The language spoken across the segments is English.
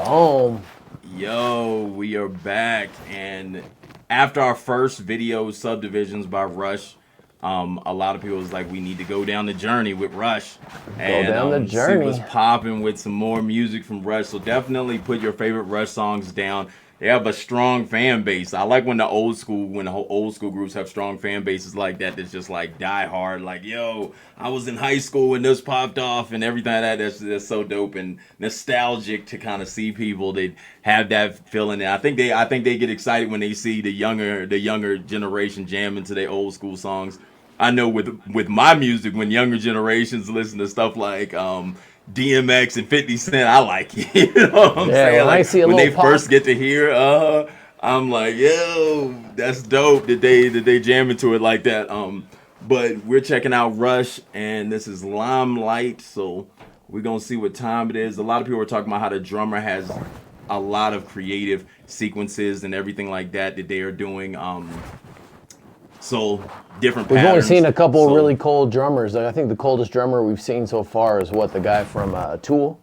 Boom. Yo, we are back, and after our first video, Subdivisions by Rush, a lot of people was like, we need to go down the journey with Rush and see what's popping with some more music from Rush. So definitely put your favorite Rush songs down. They have a strong fan base. I like when the old school groups have strong fan bases like that. That's just like die hard. Like, yo, I was in high school when this popped off and everything like that. That's so dope and nostalgic to kind of see people that have that feeling. And I think they get excited when they see the younger generation jam into their old school songs. I know with my music, when younger generations listen to stuff like DMX and 50 Cent, I like it. You know what I'm saying? When like, I see a when they pop. first get to hear, I'm like, yo, that's dope that they jam into it like that. But we're checking out Rush, and this is Limelight, so we're gonna see what time it is. A lot of people are talking about how the drummer has a lot of creative sequences and everything like that they are doing. So different patterns. We've only seen a couple really cold drummers. I think the coldest drummer we've seen so far is the guy from Tool.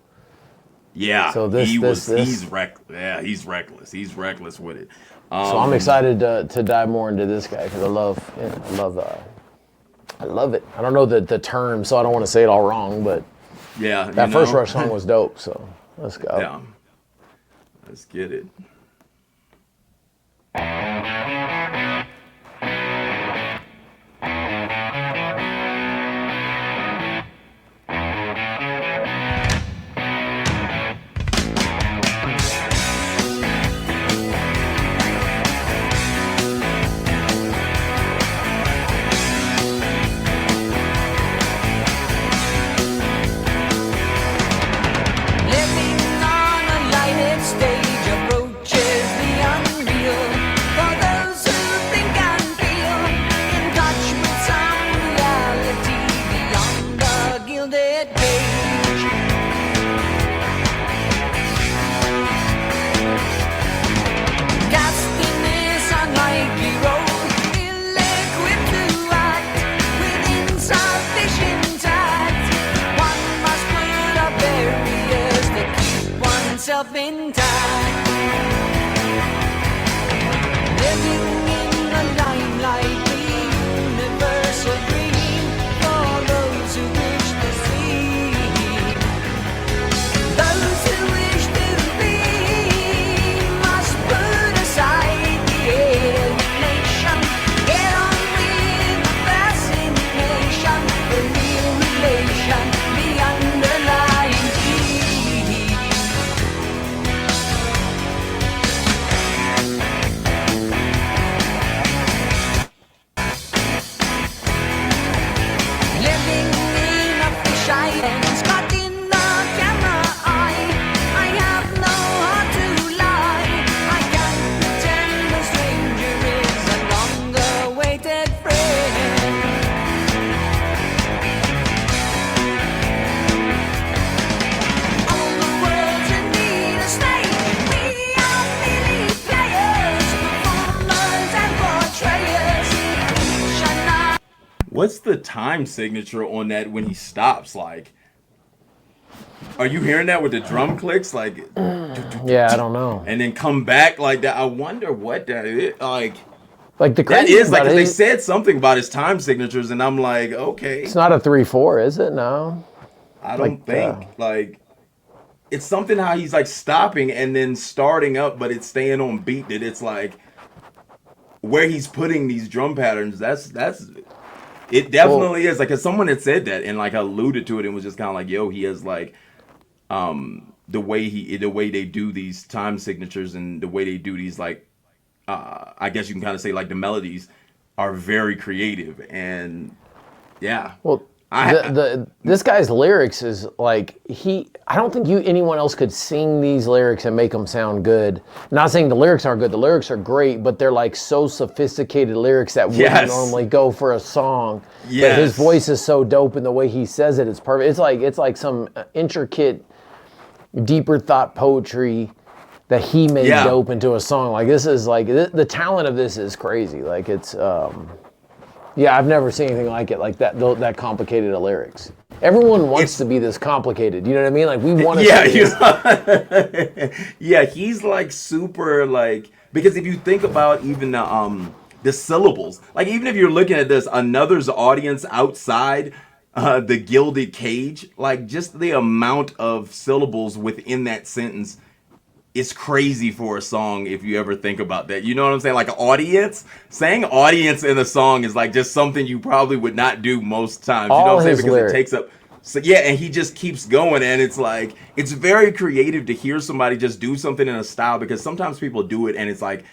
Yeah, so he's reckless. Yeah, he's reckless. He's reckless with it. So I'm excited to dive more into this guy because I love it. I don't know the term, so I don't want to say it all wrong, but yeah, that first Rush song was dope. So let's go. Yeah, let's get it. In time, living in the limelight, the universal dream for those who wish to see. Those who wish to be must put aside the alienation. Get on with the fascination, the real relation, the underlying key. What's the time signature on that when he stops? Like, are you hearing that with the drum clicks? Like, yeah, I don't know. And then come back like that. I wonder what that is. Like the that is like they said something about his time signatures, and I'm like, okay, it's not a 3/4, is it? No, I don't think like it's something how he's like stopping and then starting up, but it's staying on beat. That it's like where he's putting these drum patterns. That's. It definitely is like, cause someone had said that and like alluded to it and was just kind of like, yo, he has like, the way they do these time signatures and the way they do these like, I guess you can kind of say like the melodies are very creative and yeah. Well, this guy's lyrics is like I don't think anyone else could sing these lyrics and make them sound good. Not saying the lyrics aren't good. The lyrics are great, but they're like so sophisticated lyrics that wouldn't normally go for a song. But his voice is so dope and the way he says it, it's perfect. It's like some intricate, deeper thought poetry that he made dope into a song. Like this is like the talent of this is crazy. Like it's Yeah, I've never seen anything like it, like that. That complicated of lyrics. Everyone wants to be this complicated. You know what I mean? Like we want to. Yeah, he's like super like, because if you think about even the syllables, like even if you're looking at this, another's audience outside the gilded cage, like just the amount of syllables within that sentence. It's crazy for a song if you ever think about that. You know what I'm saying? Like an audience, saying audience in a song is like just something you probably would not do most times. You know what I'm saying? Because lyrics. It takes up. So yeah, and he just keeps going, and it's like it's very creative to hear somebody just do something in a style, because sometimes people do it and it's like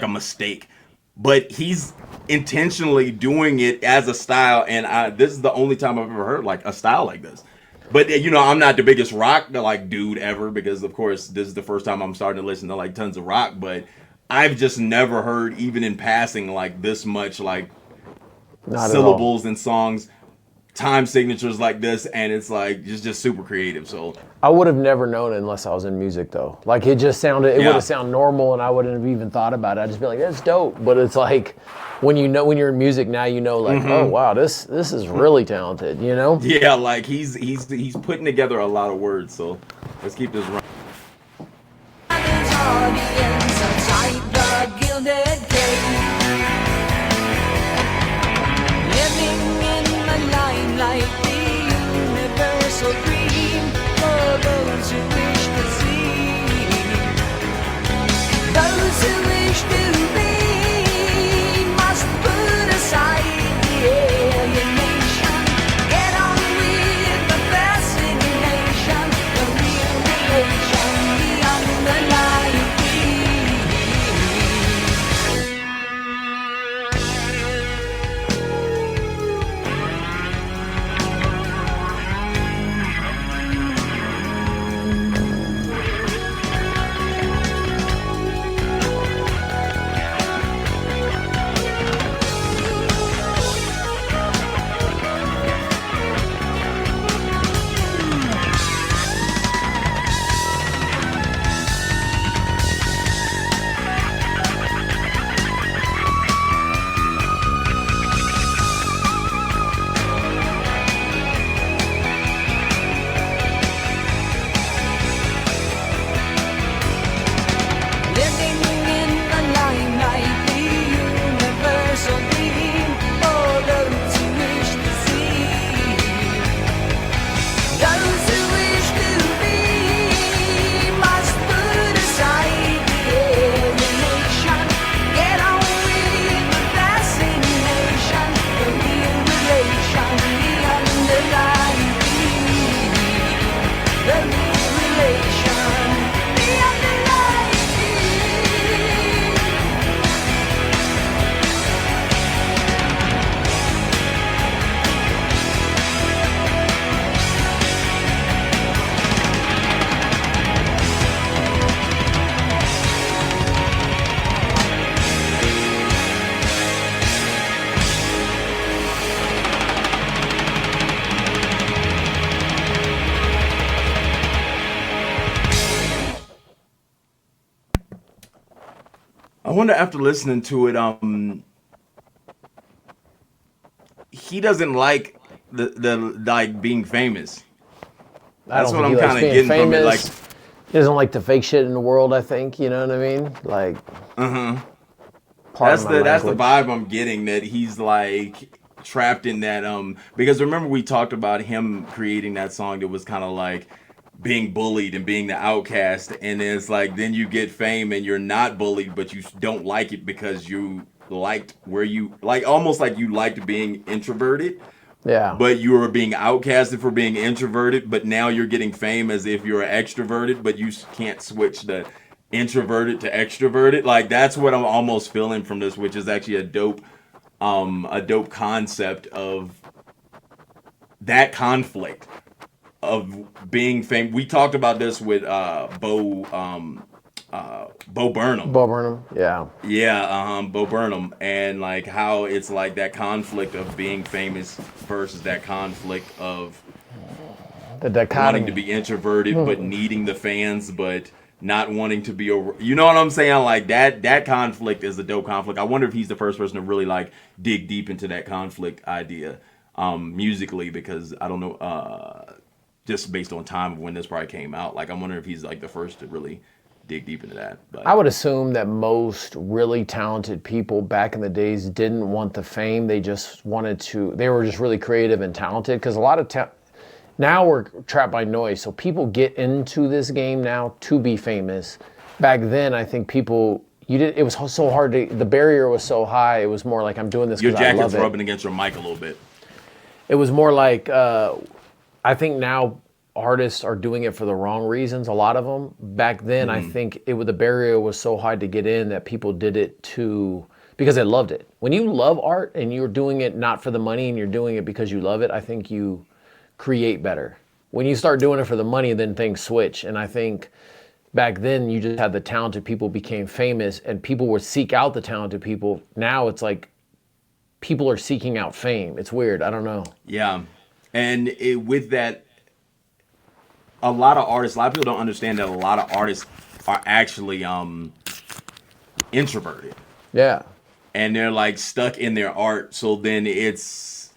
a mistake. But he's intentionally doing it as a style, and this is the only time I've ever heard like a style like this. But you know, I'm not the biggest rock like dude ever, because of course this is the first time I'm starting to listen to like tons of rock. But I've just never heard, even in passing, like this much like syllables in songs, time signatures like this, and it's like just super creative. So I would have never known it unless I was in music, though. Like it just sounded, it would have sounded normal, and I wouldn't have even thought about it. I'd just be like, that's dope. But it's like when you're in music now, you know, like, oh wow, this is really talented, you know? Yeah, like he's putting together a lot of words. So let's keep this running. I wonder, after listening to it, he doesn't like the like being famous. That's what I'm kind of getting from it. Like, he doesn't like the fake shit in the world, I think. You know what I mean? Like, that's the vibe I'm getting, that he's like trapped in that. Because remember we talked about him creating that song that was kind of like being bullied and being the outcast, and it's like then you get fame and you're not bullied, but you don't like it because you liked where you like, almost like you liked being introverted. Yeah. But you were being outcasted for being introverted, but now you're getting fame as if you're extroverted, but you can't switch the introverted to extroverted. Like that's what I'm almost feeling from this, which is actually a dope concept of that conflict of being famous. We talked about this with Bo Burnham. Bo Burnham, yeah. Yeah, Bo Burnham, and like how it's like that conflict of being famous versus that conflict of the dichotomy, wanting to be introverted but needing the fans, but not wanting to be over. You know what I'm saying? Like that conflict is a dope conflict. I wonder if he's the first person to really like dig deep into that conflict idea musically, because I don't know, just based on time of when this probably came out. Like I'm wondering if he's like the first to really dig deep into that. But I would assume that most really talented people back in the days didn't want the fame. They just wanted to, they were just really creative and talented, because a lot of now we're trapped by noise. So people get into this game now to be famous. Back then, I think people, it was so hard to, the barrier was so high. It was more like, I'm doing this because I love it. Your jacket's rubbing against your mic a little bit. It was more like, I think now artists are doing it for the wrong reasons, a lot of them. Back then, I think the barrier was so hard to get in that people did it because they loved it. When you love art and you're doing it not for the money and you're doing it because you love it, I think you create better. When you start doing it for the money, then things switch. And I think back then you just had the talented people became famous and people would seek out the talented people. Now it's like people are seeking out fame. It's weird. I don't know. Yeah. And with that, a lot of people don't understand that a lot of artists are actually introverted. Yeah. And they're like stuck in their art. So then it's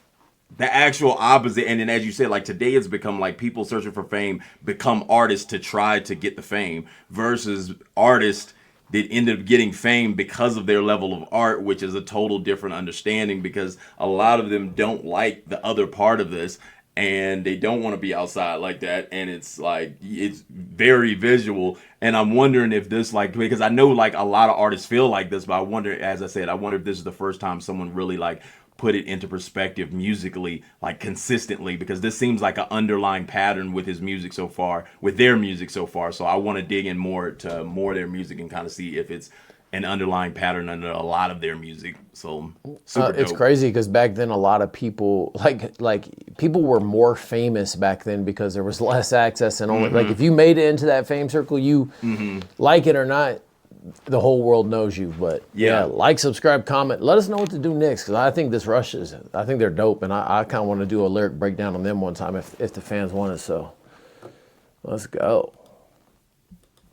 the actual opposite. And then as you said, like today it's become like people searching for fame become artists to try to get the fame, versus artists that end up getting fame because of their level of art, which is a total different understanding, because a lot of them don't like the other part of this. And they don't want to be outside like that. And it's like, it's very visual. And I'm wondering if this, like, because I know like a lot of artists feel like this, but I wonder, as I said, I wonder if this is the first time someone really like put it into perspective musically, like consistently, because this seems like an underlying pattern with his music so far, with their music so far. So I want to dig in more to more of their music and kind of see if it's an underlying pattern under a lot of their music. So super dope. It's crazy because back then a lot of people like people were more famous back then because there was less access, and only like if you made it into that fame circle, you like it or not, the whole world knows you. But yeah, like, subscribe, comment, let us know what to do next, because I think this Rush I think they're dope, and I kind of want to do a lyric breakdown on them one time if the fans want it. So let's go.